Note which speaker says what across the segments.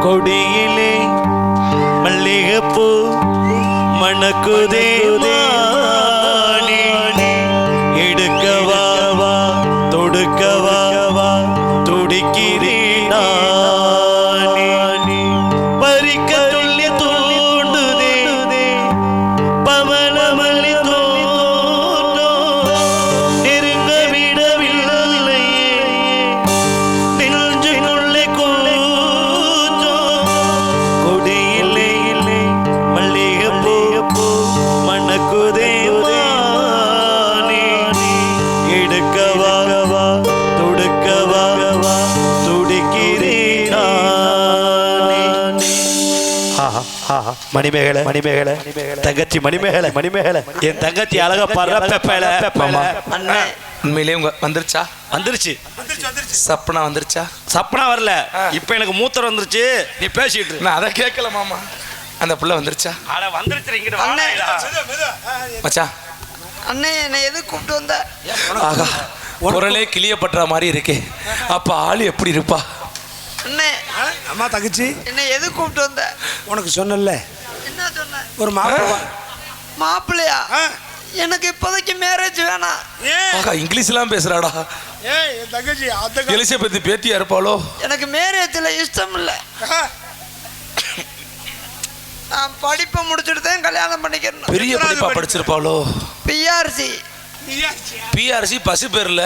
Speaker 1: கொடியிலே மல்லிகைப்பூ மணக்குதே எடுக்கவா தொடுக்கவா துடிக்கிறேன் பறிக்க துள்ளி தூண்டுதே பவளமல்லி தோட்டம் நெருங்க விடவில்லை நெஞ்சுக்குள்ளே கூச்சம் கொடியிலே மல்லிகைப்பூ மணக்குதே எடுக்கவா தொடுக்கவா துடிக்கிறேன் மணிமேகலை மணிமேகலை தங்கச்சி மணிமேகலை என் தங்கச்சி அழகா பர்ற
Speaker 2: உண்மையிலே உங்க வந்துருச்சா?
Speaker 1: வந்துருச்சு.
Speaker 2: சப்பனா வந்துருச்சா?
Speaker 1: சப்பனா வரல, இப்ப எனக்கு மூத்தர் வந்துருச்சு. நீ பேசிட்டு
Speaker 2: நான் அதை கேட்கல மாமா. அந்த புள்ள வந்துருச்சா?
Speaker 1: அட வந்துருச்சு.
Speaker 2: மச்சான்
Speaker 3: அண்ணே என்னை எது கூப்பிட்டு வந்த?
Speaker 2: ஆகா குரலே கிளியப்பட்ட மாதிரி இருக்கே. அப்ப ஆளு எப்படி இருப்பா?
Speaker 3: அண்ணே
Speaker 4: அம்மா தங்கச்சி
Speaker 3: என்னை எது கூப்பிட்டு வந்த?
Speaker 4: உனக்கு சொன்னல
Speaker 3: என்ன சொன்ன?
Speaker 4: ஒரு
Speaker 3: மாப்பிள்ளையா? எனக்கு இப்போதைக்கு மேரேஜ் வேணாம்.
Speaker 2: ஆகா இங்கிலீஷ்லாம் பேசுறாடா.
Speaker 4: தங்கச்சி
Speaker 2: எலிசபெத் பேத்தியா இருப்பாளோ?
Speaker 3: எனக்கு மேரேஜ்ல இஷ்டம் இல்லை. நான் படிப்பை முடிச்சுட்டு தான் கல்யாணம் பண்ணிக்கிறேன்.
Speaker 2: பெரிய படிப்பா படிச்சிருப்பாளோ? பிஆர்சி பசு பேர்ல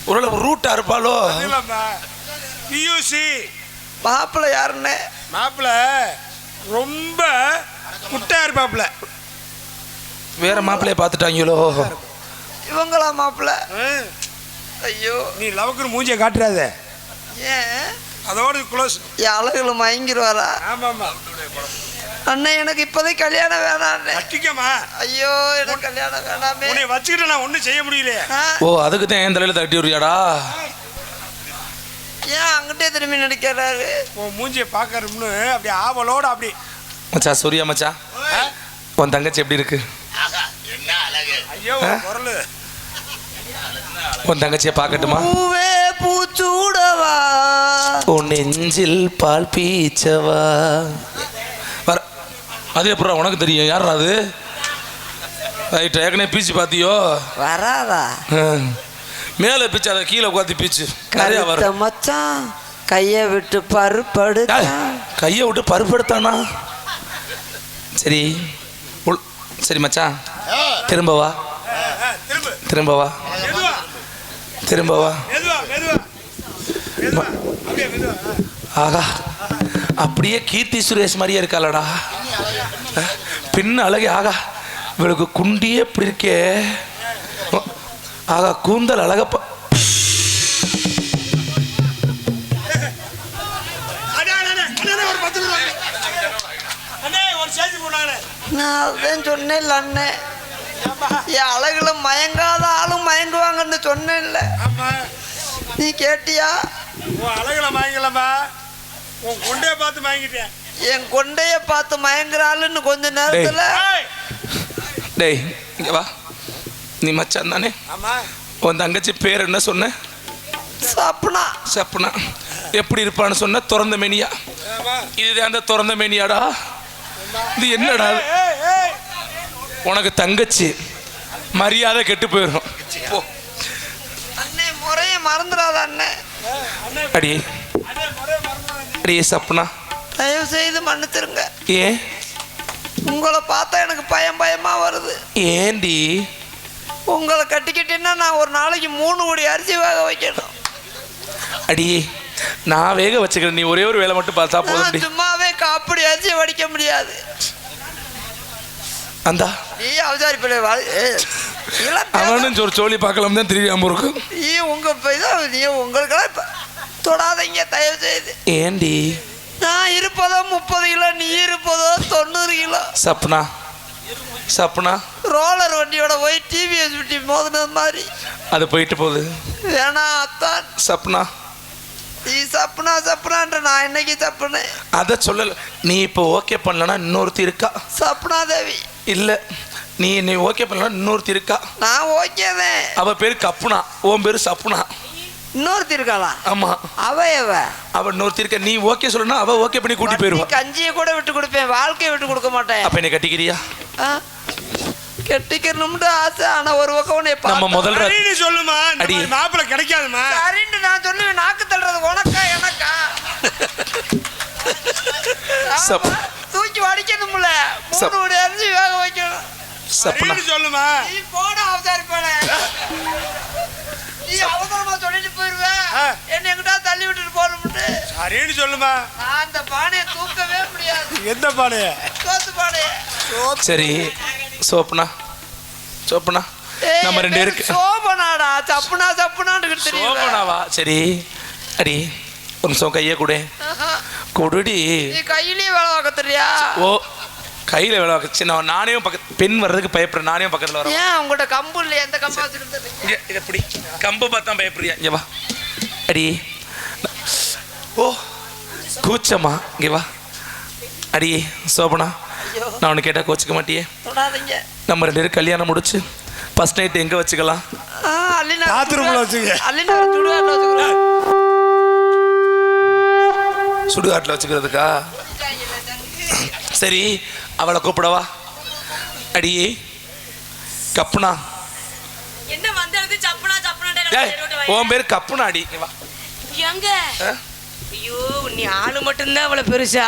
Speaker 2: ஒரு ரூட்டா இருப்பாளோ?
Speaker 4: பியூசி.
Speaker 3: மாப்பிள்ளை யாருன்னு?
Speaker 4: மாப்பிள்ளை ரொம்ப குட்டா இருப்பாப்ல.
Speaker 2: வேற மாப்பிள்ளைய பார்த்துட்டாங்களோ?
Speaker 3: இவங்களா மாப்பிள்ளை? ஐயோ
Speaker 4: நீ லவக்குன்னு மூஞ்சியை காட்டுறாத.
Speaker 3: ஏன்?
Speaker 4: அதோட க்ளோஸ்.
Speaker 3: என் அழகுல மயங்கிடுவாரா?
Speaker 4: ஆமாம்மா.
Speaker 3: அண்ணன் எனக்கு இப்போதைக்கு கல்யாணம் வேணாம்.
Speaker 4: கட்டிக்கமா.
Speaker 3: ஐயோ எனக்கு கல்யாணம் வேணாமே.
Speaker 4: உன்னை வச்சுக்கிட்டு நான் ஒன்றும் செய்ய முடியலையே.
Speaker 2: ஓ அதுக்கு தான் என் தலையில தட்டி விடுறியாடா?
Speaker 3: ஏன் அங்கிட்டே திரும்பி நடிக்கிறாரு?
Speaker 4: உன் மூஞ்சியை பார்க்கறோம்னு அப்படி ஆவலோட அப்படி.
Speaker 2: மச்சா சூர்யா மச்சா, உன் தங்கச்சி எப்படி இருக்கு?
Speaker 4: ஐயோ குரலு.
Speaker 2: உன் தங்கச்சியை பார்க்கட்டுமா?
Speaker 3: பூவே பூச்சூடவா
Speaker 2: உன் நெஞ்சில் பால் பீச்சவா. வர அது எப்பறம் உனக்கு தெரியும்? யார் அது? ரைட், ஏற்கனவே பீச்சு பார்த்தியோ?
Speaker 3: வராதா?
Speaker 2: மேலே பீச்சு, அதை கீழே உட்காந்து பீச்சு நிறையா வரும்.
Speaker 3: மச்சான் கையை விட்டு பருப்படுத்த.
Speaker 2: கையை விட்டு பருப்படுத்தானா? சரி சரி மச்சான், திரும்ப வா திரும்ப வா திரும்ப வா. ஆகா அப்படியே கீர்த்தி சுரேஷ் மாதிரியே இருக்காளடா. பின்ன அழகே. ஆகா இவளுக்கு குண்டியே இப்படி இருக்கே. ஆகா கூந்தல் அழகப்பா.
Speaker 3: நான் சொன்னேன் அண்ணன், என் அழகுல மயங்காத ஆளும் மயங்குவாங்கன்னு சொன்னேன். நீ கேட்டியா?
Speaker 4: உன் அழகுல மயங்கலமா, உன் கொண்டைய பார்த்து மயங்கிட்டேன்.
Speaker 3: என் கொண்டைய பார்த்து மயங்குறாளுன்னு கொஞ்ச நேரத்துல.
Speaker 2: டேய் இங்க வா. நீ மச்சான் தானே? உன் தங்கச்சி பேர் என்ன சொன்ன?
Speaker 3: சப்னா.
Speaker 2: சப்னா எப்படி இருப்பான்னு சொன்ன? திறந்த மேனியா? இதுதான் அந்த திறந்த மேனியாடா? இது என்னடா? உனக்கு தங்கச்சி மரியாதை கெட்டு போயிடும்.
Speaker 3: அண்ணே முறைய மறந்துடாத அண்ணே.
Speaker 2: அடி அடியே சப்னா,
Speaker 3: தயவு செய்து மன்னிச்சிருங்க.
Speaker 2: ஏன்?
Speaker 3: உங்களை பார்த்தா எனக்கு பயமா வருது.
Speaker 2: ஏண்டி?
Speaker 3: உங்களை கட்டிக்கிட்டேன்னா நான் ஒரு நாளைக்கு 3 கோடி அரிசி வேக வைக்கணும்.
Speaker 2: அடி நான் வேக வச்சுக்கிறேன், நீ ஒரே ஒரு வேலை மட்டும் பார்த்தா போதும்.
Speaker 3: சும்மாவே காப்படி அரிசி வடிக்க முடியாது.
Speaker 2: அந்தா
Speaker 3: நீ அவசாரி பிள்ளை
Speaker 2: அவனும் ஒரு சோழி பார்க்கலாம் தான் தெரியாம இருக்கும்.
Speaker 3: நீ உங்களுக்கெல்லாம் தொடாதீங்க தயவு செய்து.
Speaker 2: ஏண்டி?
Speaker 3: நான் இருப்பதோ 30 கிலோ, நீ இருப்பதோ 90 கிலோ.
Speaker 2: சப்னா சப்னா
Speaker 3: ரோலர் வண்டியோட போய் டிவிஎஸ் விட்டி மோதினது மாதிரி
Speaker 2: அது போயிட்டு போகுது.
Speaker 3: வேணா அத்தான்.
Speaker 2: சப்னா
Speaker 3: நீ சப்னா சப்னான்ற நான் என்னைக்கு சப்புனேன்?
Speaker 2: அதை சொல்லல. நீ இப்போ ஓகே பண்ணலன்னா இன்னொருத்தி இருக்கா.
Speaker 3: சப்னா தேவி
Speaker 2: இல்லை, நீ ஓகே பண்ணலன்னா இன்னொருத்தி இருக்கா.
Speaker 3: நான் ஓகே தான்.
Speaker 2: அவ பேரு கப்புனா, உன் பேரு சப்புனா.
Speaker 3: இன்னொருத்தி இருக்காளா?
Speaker 2: ஆமா, அவ இன்னொருத்தி இருக்க. நீ ஓகே சொல்லணும், அவ ஓகே பண்ணி கூட்டி போயிருவா.
Speaker 3: கஞ்சியை கூட விட்டு கொடுப்பேன், வாழ்க்கையை விட்டு கொடுக்க மாட்டேன்.
Speaker 2: அப்ப என்ன கட்டிக்கிறியா?
Speaker 3: கெட்டிக்கணும்னு ஆசை, ஆனா ஒரு பக்கம் உன்னை
Speaker 2: நம்ம முதல்
Speaker 4: சொல்லுமா, அடி மாப்பிள்ள கிடைக்காதுமா.
Speaker 3: சரின்னு நான் சொல்லுவேன், நாக்கு தள்ளுறது உனக்கா எனக்கா? தூக்கி வடிக்கணும்ல, 3 கோடி அரிசி வேக வைக்கணும்.
Speaker 2: சப்பனா
Speaker 4: சொல்லுமா,
Speaker 3: நீ போட அவசரிப்பான, நீ அவசரமா சொல்லிட்டு போயிருவேன், என்ன எங்கிட்ட தள்ளி விட்டுட்டு போறோம்னு.
Speaker 4: சரின்னு சொல்லுமா.
Speaker 3: நான் அந்த பானையை தூக்கவே முடியாது.
Speaker 4: எந்த பானைய?
Speaker 3: சோத்து பானைய.
Speaker 2: சரி சோப்பனா, சோப்பனா நம்ம 2 இருக்கு.
Speaker 3: சோபனாடா, சப்புனா சப்புனான்னு தெரியும்.
Speaker 2: சோபனாவா? சரி அடி ஒரு நிமிஷம் கையை கொடு. கொடுடி.
Speaker 3: நீ கையிலேயே வேலை பார்க்க தெரியா? ஓ,
Speaker 2: கையில வேலை பார்க்க. நானே பக்கத்து பெண் வர்றதுக்கு பயப்படுறேன், நானே பக்கத்துல வரேன்.
Speaker 3: ஏன் உங்கள்கிட்ட கம்பு இல்லையா? எந்த கம்பா வச்சிருந்தது?
Speaker 2: இங்க இதை எப்படி கம்பு பார்த்தா பயப்படுறியா? இங்க வா அடி. ஓ கூச்சமா, இங்க வா அடி. சோபனா, நான் உனக்கு கேட்டா கோச்சிக்க மாட்டியே?
Speaker 3: தொடாதீங்க.
Speaker 2: நம்ம 2 பேரும் கல்யாணம் முடிச்சு ஃபர்ஸ்ட் நைட் எங்க வச்சுக்கலாம்?
Speaker 4: பாத்ரூம்ல வச்சுக்க.
Speaker 3: அல்லினா சுடுகாட்டுல வச்சுக்கலாம்.
Speaker 2: சுடுகாட்டில் வச்சுக்கிறதுக்கா? சரி, அவளை கூப்பிடவா? அடியே கப்புனா.
Speaker 5: என்ன வந்து சப்புனா சப்புனா?
Speaker 2: உன் பேர் கப்புனா அடி. வா
Speaker 5: எங்க? ஐயோ, நீ ஆளு மட்டும்தான் அவ்வளவு பெருசா?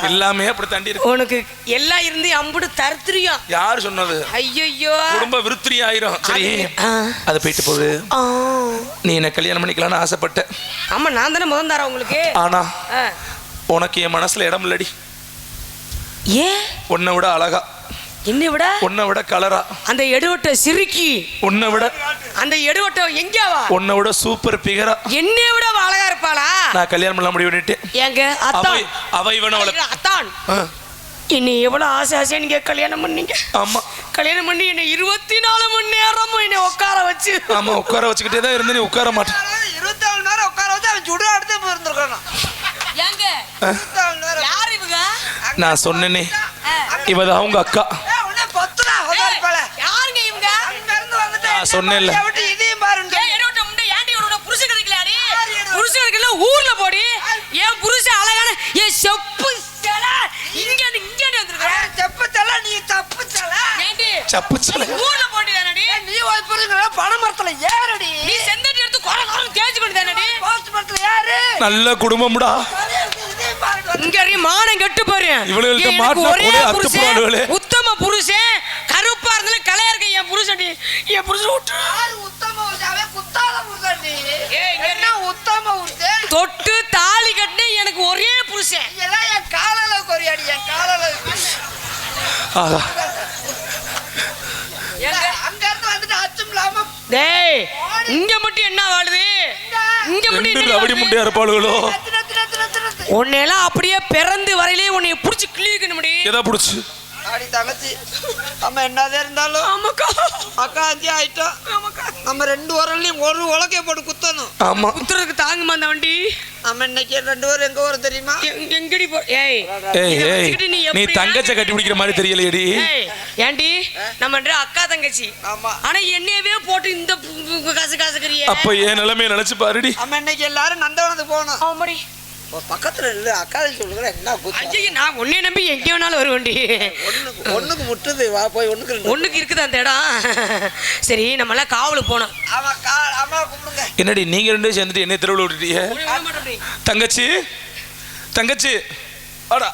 Speaker 2: எல்லாமே அப்படி தாண்டி இருக்கு.
Speaker 5: உனக்கு எல்லாம் இருந்து அம்புடு தருத்திரியம்.
Speaker 2: யாரு சொன்னது?
Speaker 5: ஐயோ,
Speaker 2: குடும்ப விருத்திரி ஆயிரும். சரி அது போயிட்டு போகுது. நீ என்ன கல்யாணம் பண்ணிக்கலாம்னு ஆசைப்பட்ட.
Speaker 5: ஆமா, நான் தானே முதல் தரேன் உங்களுக்கு.
Speaker 2: ஆனா உனக்கு என் மனசுல இடம் இல்லடி.
Speaker 5: ஏன்?
Speaker 2: உன்னை விட அழகா,
Speaker 5: என்னை விட,
Speaker 2: உன்னை விட கலரா,
Speaker 5: அந்த எடுவட்ட சிரிக்கி,
Speaker 2: உன்னை விட
Speaker 5: அந்த எடுவட்ட எங்கவா,
Speaker 2: உன்னை விட சூப்பர் பிகரா,
Speaker 5: என்னை விட அழகா இருப்பாளா?
Speaker 2: நான் கல்யாணம் பண்ண முடிவு பண்ணிட்டேன்.
Speaker 5: ஏங்க அத்தான்,
Speaker 2: அவ இவன
Speaker 5: அத்தான் என்னை எவ்வளவு ஆசை ஆசையா நீங்க கல்யாணம் பண்ணீங்க.
Speaker 2: ஆமா,
Speaker 5: கல்யாணம் பண்ணி என்னை 24 மணி நேரமும் என்னை உட்கார வச்சு.
Speaker 2: ஆமா, உட்கார வச்சுக்கிட்டே தான் இருந்து. நீ உட்கார மாட்டேன்.
Speaker 3: 24 மணி நேரம் உட்கார வச்சு அவன் சுடு அடுத்து போயிருந்துருக்கான்.
Speaker 5: ஏங்க யார் இவங்க?
Speaker 2: நான் சொன்னேனே, இவதான் அவங்க அக்கா.
Speaker 5: யாருங்க இவங்க?
Speaker 2: நான் சொன்னேன்ல.
Speaker 3: இதையும் பாருங்க.
Speaker 5: புருஷன் கிடைக்கலையாடி? புருஷன் கிடைக்கல ஊர்ல போடி. என் புருஷன் அழகான என் செப்பு தலை இங்க வந்துருக்கேன்.
Speaker 3: செப்பு தலை, நீ தப்பு தலை.
Speaker 5: ஏண்டி
Speaker 2: சப்பு சலை
Speaker 5: ஊர்ல போடி தானடி?
Speaker 3: நீ போய் புரிஞ்சுங்க, பனை மரத்துல ஏறடி.
Speaker 5: நீ செந்தட்டி எடுத்து கோல கோலம் தேய்ச்சி கொண்டு தானடி?
Speaker 3: போஸ்ட் மரத்துல ஏறு.
Speaker 2: நல்ல குடும்பம்டா.
Speaker 5: இங்க மானம் கெட்டு பாரு.
Speaker 2: இவளுக்கு மாட்டா
Speaker 5: ஒரே
Speaker 2: போலே அத்து
Speaker 5: புருஷன்,
Speaker 2: போடுவளே.
Speaker 5: உத்தம புருஷன், கருப்பா இருந்தாலும் கலையா இருக்க என் புருஷன். என் புருஷன் விட்டு
Speaker 3: யாரு உத்தம உருசாவே குத்தாத புருஷன்டி.
Speaker 5: ஏய்,
Speaker 3: என்ன உத்தம உருசே?
Speaker 5: தொட்டு தாலி கட்டின எனக்கு ஒரே புருஷன்.
Speaker 3: இதெல்லாம் என் காலல கொரியாடி, என் காலல.
Speaker 2: ஆஹா,
Speaker 3: அங்க இருந்து வந்துட்டு அச்சும் இல்லாம.
Speaker 5: டேய், இங்க மட்டும் என்ன வாழுது? இங்க மட்டும்
Speaker 2: ரெண்டு
Speaker 5: என்ன
Speaker 2: ரவடி முண்டையா இருப்பாளுகளோ?
Speaker 5: உன்னையெல்லாம் அப்படியே பிறந்து வரையிலே உன்னை புடிச்சு கிளிக்கணும் முடி.
Speaker 2: எதை புடிச்சு?
Speaker 3: ஆடி தங்கச்சி நம்ம என்னதான் இருந்தாலும்
Speaker 5: ஆமாக்கா,
Speaker 3: அக்கா அஞ்சி ஆயிட்டோம். நம்ம 2 வரலையும் ஒரு உலக்கைய போட்டு குத்தணும்.
Speaker 2: ஆமா,
Speaker 5: குத்துறதுக்கு தாங்குமா அந்த வண்டி?
Speaker 3: நம்ம இன்னைக்கு 2 பேரும் எங்க வரும் தெரியுமா?
Speaker 5: எங்கடி போ? ஏய்
Speaker 2: ஏய்
Speaker 5: இதை
Speaker 2: ஏய்,
Speaker 5: வச்சுக்கிட்டு
Speaker 2: நீ
Speaker 5: எப்படி
Speaker 2: தங்கச்ச கட்டி பிடிக்கிற மாதிரி தெரியலையேடி.
Speaker 5: ஏய், ஏண்டி நம்ம அக்கா தங்கச்சி.
Speaker 3: ஆமா,
Speaker 5: ஆனா என்னையவே போட்டு இந்த காசு காசுக்கிறியே.
Speaker 2: அப்ப ஏன் நிலைமையை நினைச்சு பாருடி.
Speaker 3: நம்ம இன்னைக்கு எல்லாரும் நந்தவனத்துக்கு போகணும்.
Speaker 5: ஆமாடி,
Speaker 3: பக்கத்துல இல்ல அக்கா சொல்லுகிறேன். என்ன
Speaker 5: ஐயோ, நான் உன்னை நம்பி எங்க வேணாலும் வருவேன்டி.
Speaker 3: ஒண்ணுக்கு முட்டுது, வா போய்
Speaker 5: ஒண்ணுக்கு இருக்குது அந்த இடம். சரி, நம்ம எல்லாம் காவலுக்கு போனோம்.
Speaker 3: அம்மா கூப்பிடுங்க.
Speaker 2: என்னடி நீங்க 2 சேர்ந்துட்டு என்ன தெருவில் விட்டுட்டீங்க? தங்கச்சி, தங்கச்சி வாடா.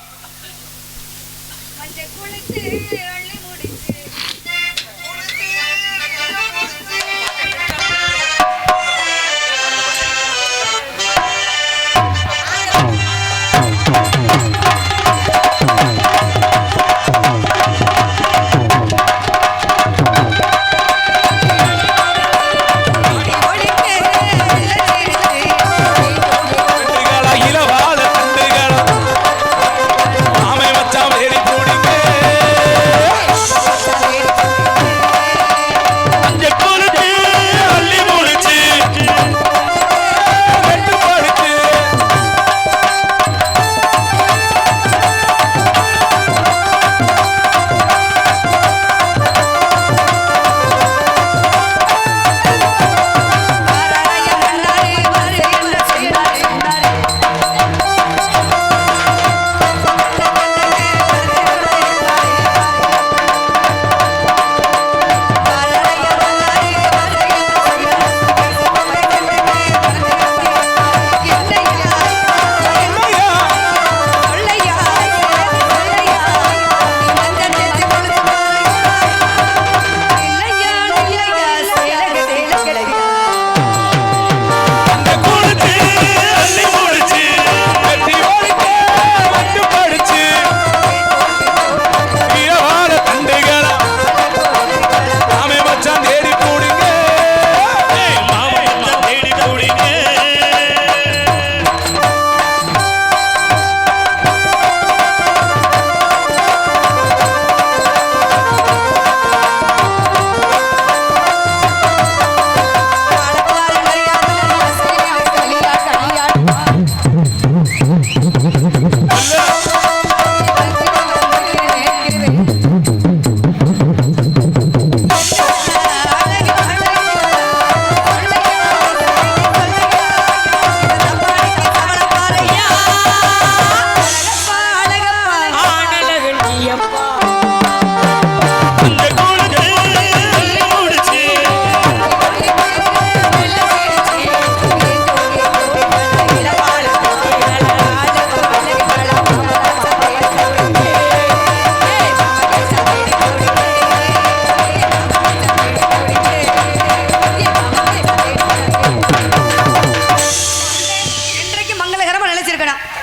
Speaker 2: இளவாத தண்டுகளா, ஆமை மச்சான் வேடி போடுங்க.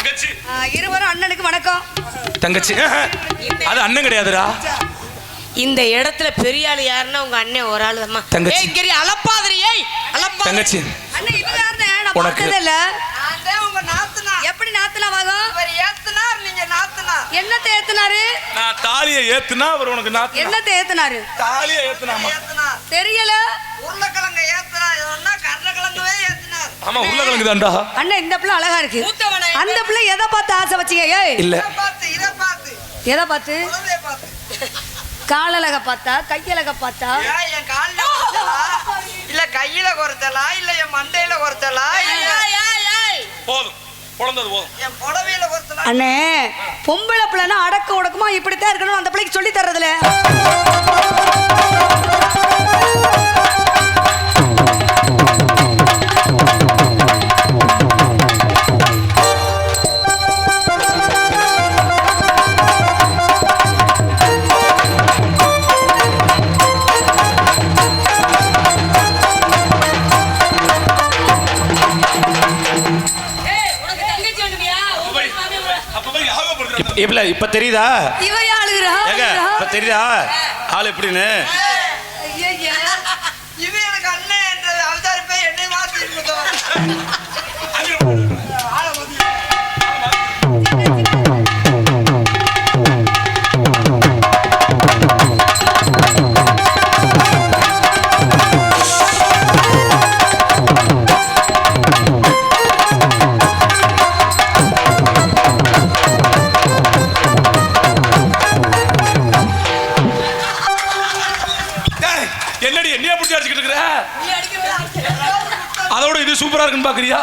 Speaker 2: தங்கச்சி
Speaker 5: இருவரும் அண்ணனுக்கு வணக்கம்.
Speaker 2: தங்கச்சி அது அண்ணன் கிடையாதுடா.
Speaker 5: இந்த இடத்துல பெரிய ஆளு யாருன்னா உங்க அண்ணன் ஒரு ஆளு அம்மா.
Speaker 2: தங்கச்சி.
Speaker 5: ஏய் இங்கரி அலப்பாதரி ஏய் அலப்பா.
Speaker 2: தங்கச்சி
Speaker 5: அண்ணன் இது யாருன்னு நான்
Speaker 2: உனக்கு-
Speaker 5: பார்த்ததே இல்ல.
Speaker 3: நான் தான் உங்க நாத்தனா.
Speaker 5: எப்படி நாத்தனா வாகும்?
Speaker 3: இவர் ஏத்துனார், நீங்க நாத்தனா.
Speaker 5: என்னத்தை ஏத்துனாரு?
Speaker 2: நான் தாலியை ஏத்துனா அவர் உனக்கு நாத்து.
Speaker 5: என்னத்தை ஏத்துனாரு?
Speaker 2: தாலியை ஏத்துனாமா?
Speaker 3: ஏத்துனார்.
Speaker 5: தெரியல.
Speaker 3: உருளைக்கிழங்க ஏத்துனார். சொன்னா கருணக்கிழங்கவே ஏத்துனார்.
Speaker 2: ஆமா உருளைக்கிழங்கு தான்டா.
Speaker 5: அண்ணன் இந்த பிள்ளை அழகா இருக்கு.
Speaker 3: மூத்தவனை
Speaker 5: அந்த பிள்ளை எதை பார்த்து ஆசை வச்சீங்க? ஏய்
Speaker 2: இல்ல
Speaker 3: இதை பார்த்து
Speaker 5: எதை பார்த்து?
Speaker 3: குழந்தைய பார்த்து.
Speaker 5: காலழக பார்த்தா கையழக பார்த்தா?
Speaker 3: ஏன் என் கால்ல குறைச்சலா? இல்ல கையில குறைச்சலா? இல்ல என் மண்டையில குறைச்சலா? இல்ல
Speaker 2: போதும் குழந்தது போதும்.
Speaker 3: என் புடவையில குறைச்சலா?
Speaker 5: அண்ணே பொம்பளை பிள்ளைனா அடக்க உடக்கமா இப்படித்தான் இருக்கணும் அந்த பிள்ளைக்கு சொல்லி தர்றதுல.
Speaker 1: இப்ப தெரியுதா?
Speaker 5: இவ ஆளுகிறா.
Speaker 1: ஏங்க இப்ப தெரியுதா ஆள் எப்படின்னு?
Speaker 3: இவன் எனக்கு அண்ணன் என்ற அவதாரிப்பை என்னை மாத்தி இருந்தோம்.
Speaker 2: என்னடி என்னைய பிடிச்சி அடிச்சுக்கிட்டு இருக்கிற? அதோட இது சூப்பரா இருக்குன்னு பாக்குறியா?